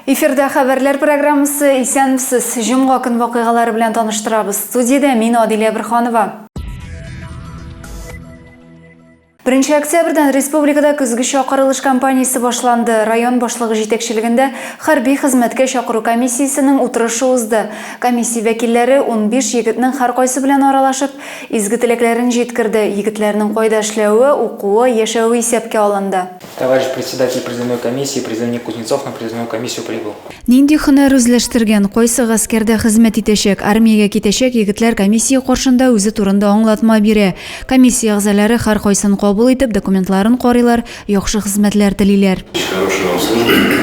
Эфирде хабарлар программасы исәнмесез. Җомга көн вакыйгалары белән таныштырабыз. Студиядә мин Адилә Бирханова. 1 октябрьдән республикада көзге чакырылыш кампаниясе башланды. Район башлыгы җитәкчелегендә хәрби хезмәткә чакыру комиссиясенең утырышы узды. Комиссия вәкилләре 15 егетнең һәркайсы белән аралашып, изге теләкләрен җиткерде. Егетләрнең кайда эшләве, укуы, яшәве исәпкә алынды. Товарищ председатель призывной комиссии, призывник Кузнецов на призывную комиссию прибыл. Нинди һөнәр үзләштергән, кайсы гаскәрдә хезмәт итәчәк, армиягә китәчәк егетләр комиссия каршында үзе турында аңлатма бирә. Комиссия әгъзалары һәркайсын кабул итеп, документларын карыйлар, яхшы хезмәтләр телиләр. Хорошей вам службы.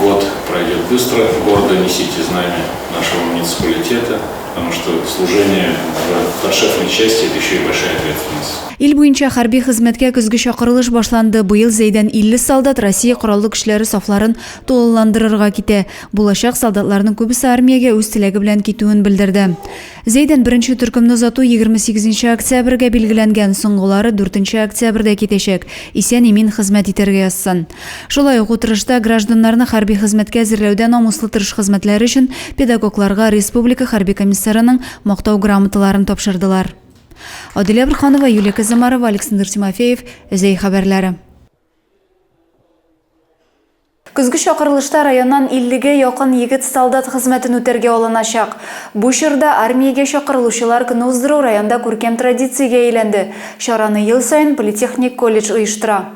Год пройдет быстро. Гордо несите знамя нашего муниципалитета, потому что служение в подшефной части – это еще и большая ответственность. Ил буенча хәрби хезмәткә көзге чакырылыш башланды. Быел Зәйдән 50 солдат Россия кораллы көчләре сафларын тулыландырырга китә. Булачак солдатларның күбесе армиягә үз теләге белән китүен белдерде. Зәйдән 1-нче төркемне озату 28 октябрьгә билгеләнгән, соңгылары 4 октябрьдә китәчәк. Исән-имин хезмәт итәргә язсын. Шулай ук утырышта гражданнарны хәрби хезмәткә әзерләүдә намуслы тырыш хезмәтләре өчен педагогларга республика хәрби комиссарының мактау грамоталарын тапшырдылар. Адилә Бирханова, Юлия Казамарова, Александр Тимофеев, Зәй хәбәрләре. Көзге чакырылышта районнан 50-гә якын егет солдат хезмәтен үтәргә алыначак. Бу чорда армиягә чакырылучылар көне уздыру районда күркәм традициягә әйләнде. Чараны ел сайын политехник колледж оештыра.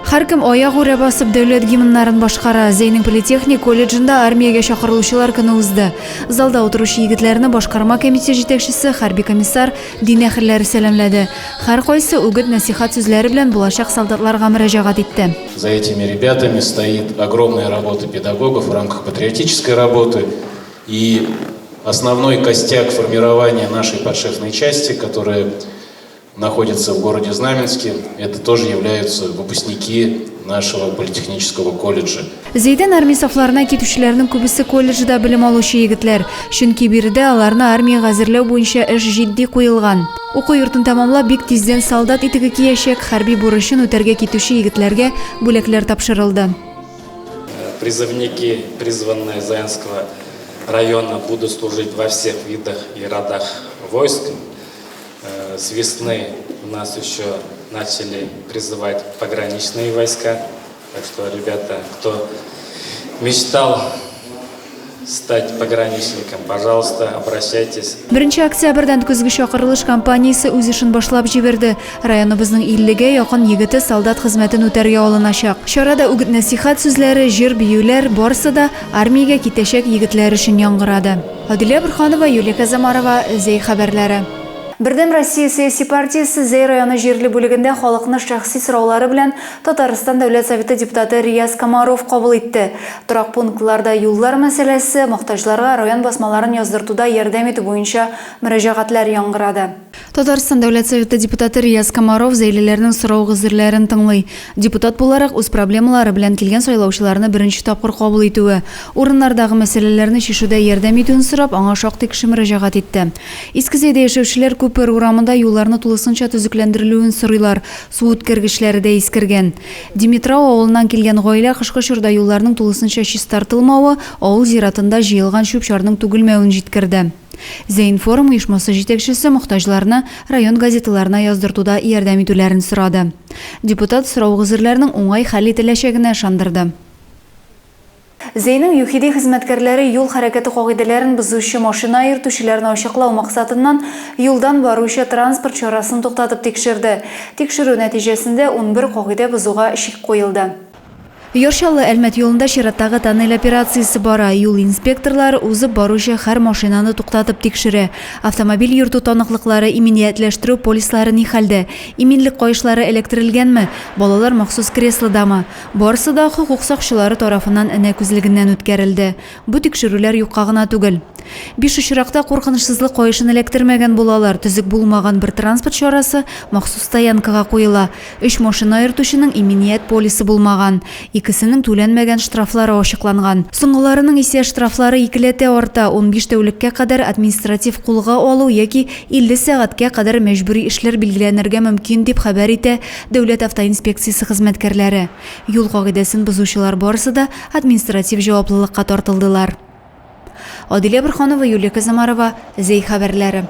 Һәркем аяк үрә басып дәүләт гимннарын башкара. Зәйнең политехник колледжында армиягә чакырылучылар көне узды. Залда утыручы егетләрне башкарма комиссия җитәкчесе хәрби комиссар дин әһелләре сәламләде. Һәркайсы үгет насихат сүзләре белән булачак солдатларга мөрәҗәгать итте. За этими ребятами стоит огромная работа педагогов в рамках патриотической работы. И основной костяк формирования нашей подшефной части, которая находится в городе Знаменске, это тоже являются выпускники нашего политехнического колледжа. Зәйдән армия сафларына китүчеләрнең күбесе колледжда белем алучы егетләр, чөнки биредә аларны армиягә әзерләү буенча эш җитди куелган. Уку йортын тәмамлап, бик тиздән солдат итеге киячәк, хәрби бурычын үтәргә китүче егетләргә бүләкләр тапшырылды. Призывники, призванные Заинского района, будут служить во всех видах и родах войск. С весны у нас еще начали призывать пограничные войска. Так что, ребята, кто мечтал стать пограничником, пожалуйста, обращайтесь. 1 октябрьдән көзге чакырылыш кампаниясе үз эшен башлап җибәрде. Районыбызның 50-гә якын егете солдат хезмәтен үтәргә алыначак. Чарада үгет насихат сүзләре, җыр биюләр барысы да армиягә китәчәк егетләр өчен яңгырады. Адилә Бирханова, Юлия Казамарова, Зәй хәбәрләре. Бердәм Россия сәяси партиясе Зәй районы җирле бүлегендә халыкны шәхси сораулары белән Татарстан Дәүләт Советы депутаты Рияз Комаров кабул итте. Торак пунктларда юллар мәсьәләсе, мохтаҗларга район басмаларын яздыртуда ярдәм итү буенча мөрәҗәгатьләр яңгырады. Татарстан Дәүләт Советы депутаты Рияз Комаров зәйлеләрнең сорау гызырларын тыңлый. Депутат буларак үз проблемалары белән килгән сайлаучыларны беренче тапкыр кабул итүе, урыннардагы мәсьәләләрне чишүдә ярдәм итүен сорап, аңа шактый кеше мөрәҗәгать итте. Иске Зәйдә яшәүчеләр күпер урамында юлларны тулысынча төзекләндерелүен сорыйлар, су үткәргечләре дә искергән. Димитрау авылыннан килгән гаилә кышкы чорда юлларның тулысынча чистартылмавы, авыл зиратында җыелган чүп-чарның түгелмәвен җиткерде. Зәйн форум оешмасы җитәкчесе мохтаҗларны район газеталарына яздыртуда ярдәм итүләрен сорады. Депутат сорау гызырларының уңай хәл ителәчәгенә ышандырды. Зәйнең юхиди хезмәткәрләре юл хәрәкәте кагыйдәләрен бозучы машина йөртүчеләрне ачыклау максатыннан юлдан баручы транспорт чарасын туктатып тикшерде. Тикшерү нәтиҗәсендә 11 кагыйдә бозуга чик куелды. Йоршаллы Әлмәт юлында чираттагы тоннель операциясе бара. Юл инспекторлары узып баручы һәр машинаны туктатып тикшерә. Автомобиль йөртү таныклыклары, иминиятләштерү полислары ни хәлдә? Иминлек кайышлары электрелгәнме? Балалар махсус креслодамы? Барысы да хукук сакчылары тарафыннан энә күзлегеннән үткәрелде. Бу тикшерүләр юкка гына түгел. Биш очракта куркынычсызлык коюшын электирмеген булалар. Түзүк булмаган бер транспорт чарасы махсус стоянкага куела. 3 машина айыртучының именият полисы булмаган. Икисенең түләнмәгән штрафлары ачыкланган. Соңгыларының исә штрафлары 2 арта, 15 тәүлеккә кадәр административ кулга алу яки 50 сәгатькә кадәр мәҗбүри эшләр билгеләнергә мөмкин дип хәбәр итә Дәүләт автоинспекциясе хезмәткәрләре. Юл кагыйдәсен бозучылар барысы да административ җаваплылыкка тартылдылар. Адилә Бурханова, Юлия Казамарова, Зей хәбәрләре.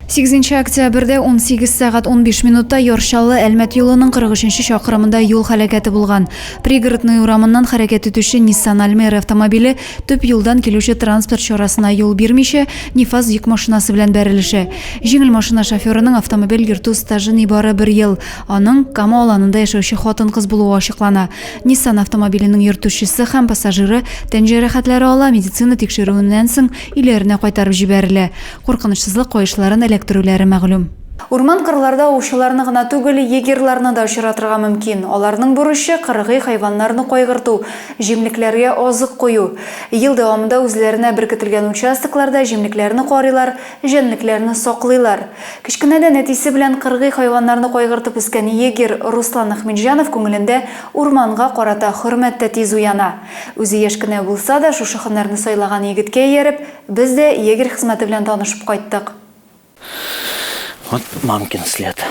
8 октябрьдә 18 сәгать 15 минутта Яршаллы Әлмәт юлының 43-нче чакрымында юл һәлакәте булган. Пригородный урамыннан хәрәкәт итүче Nissan Almera автомобиле төп юлдан килүче транспорт чарасына юл бирмичә Нифаз йөк машинасы белән бәрелешә. Җиңел машина шоферының автомобиль йөртү стажы нибары 1 ел. Аның Кама аланында яшәүче хатын-кыз булуы ачыклана. Nissan автомобиленең йөртүчесе һәм пассажиры тән җәрәхәтләре ала, медицина тикшерүеннән соң өйләренә кайтарып җибәрелә. Куркынычсызлык кайышларын электирүләре мәгълүм. Урман кырларда аучыларны гына түгел, егерларны да очратырга мөмкин. Аларның бурычы кыргый хайваннарны кайгырту, җимлекләргә азык кую. Ел дәвамында үзләренә беркетелгән участокларда җимлекләрне карыйлар, җәнлекләрне саклыйлар. Кичкенәдән әтисе белән кыргый хайваннарны кайгыртып үскән егер Руслан Әхмәтҗанов күңелендә урманга карата хөрмәт тә тиз уяна. Үзе яшь кенә булса да шушы һөнәрне сайлаган егеткә ияреп, без дә егер хезмәте белән танышып кайттык. Вот мамкин след.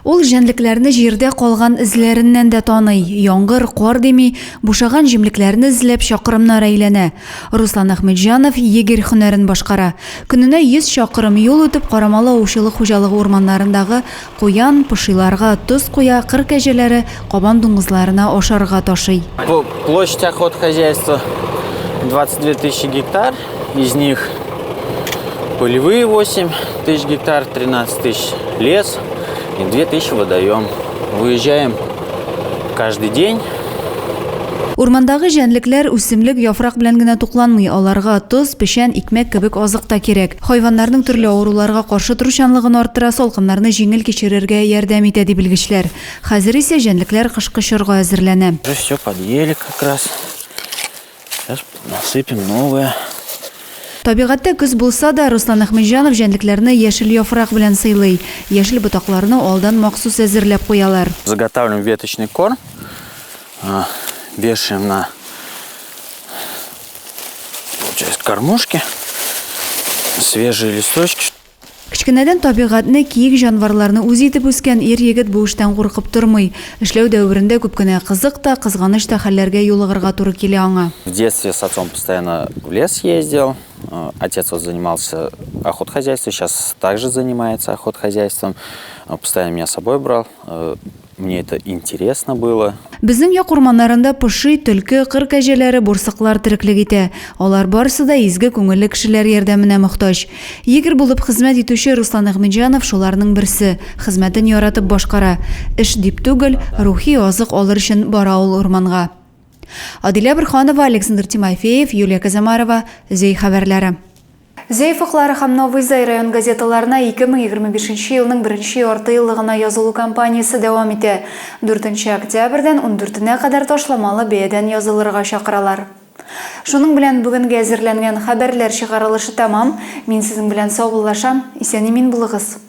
Ул җәнлекләрне җирдә калган эзләреннән дә таный. Яңгыр, кар дими, бушаган җимлекләрне эзләп чакрымнар әйләнә. Руслан Әхмәтҗанов егер һөнәрен башкара. Көненә 100 чакрым юл үтеп Карамалы аучылык хуҗалыгы урманнарындагы куян, пышыйларга тоз куя, кыр кәҗәләре, кабан дуңгызларына ашарга ташый. Площадь охотхозяйства 22 тысячи гектар, из них полевые 8 тысяч гектар, 13 тысяч лес и 2 тысячи водоем. Выезжаем каждый день. Урмандагы җәнлекләр үсемлек яфрак белән генә тукланмый, аларга тоз, пешән, икмәк кебек азык та кирәк. Хайваннарның төрле авыруларга каршы туручанлыгын арттыра, салкыннарны җиңел кичерергә ярдәм итә ди белгечләр. Хәзер исә җәнлекләр кышкы чорга әзерләнә. Уже все подъели как раз. Сейчас насыпем новое. Табигатьтә көз булса да, Руслан Әхмәтҗанов җәнлекләрне яшел яфрак белән сыйлый. Яшел ботакларны алдан махсус әзерләп куялар. Заготавливаем веточный корм, вешаем на кормушки, свежие листочки. Кичкенәдән табигатьне, киек җанварларны үз итеп үскән ир-егет бу эштән куркып тормый. Эшләү дәверендә күп кенә кызык та, кызганыч та хәлләргә юлыгырга туры килә аңа. В детстве с отцом постоянно в лес ездил. Отец вот занимался охотхозяйством, сейчас также занимается охотхозяйством. Постоянно меня с собой брал. Мне это интересно было. Безнең як урманнарында пышый, төлке, кыр кәҗәләре, бурсыклар тереклек итә. Алар барысы да изге күңелле кешеләр ярдәменә мохтаҗ. Егер булып хезмәт итүче Руслан Әхмәтҗанов шуларның берсе. Хезмәтен яратып башкара. Эш дип түгел, рухи азык алыр өчен бара ул урманга. Адилә Бурханова, Александр Тимофеев, Юлия Казамарова, Зей хәбәрләре. Зей факлары һәм Новый Зай район газеталарына 2025 елның 1 ярты еллыгына язылу кампаниясе дәвам итә. 4 октябрьдән 14-нә кадәр ташламалы бәядән язылырга чакыралар. Шуның белән бүгенгә әзерләнгән хәбәрләр чыгарылышы тамам. Мин сезнең белән саубуллашам. Исән-имин булыгыз.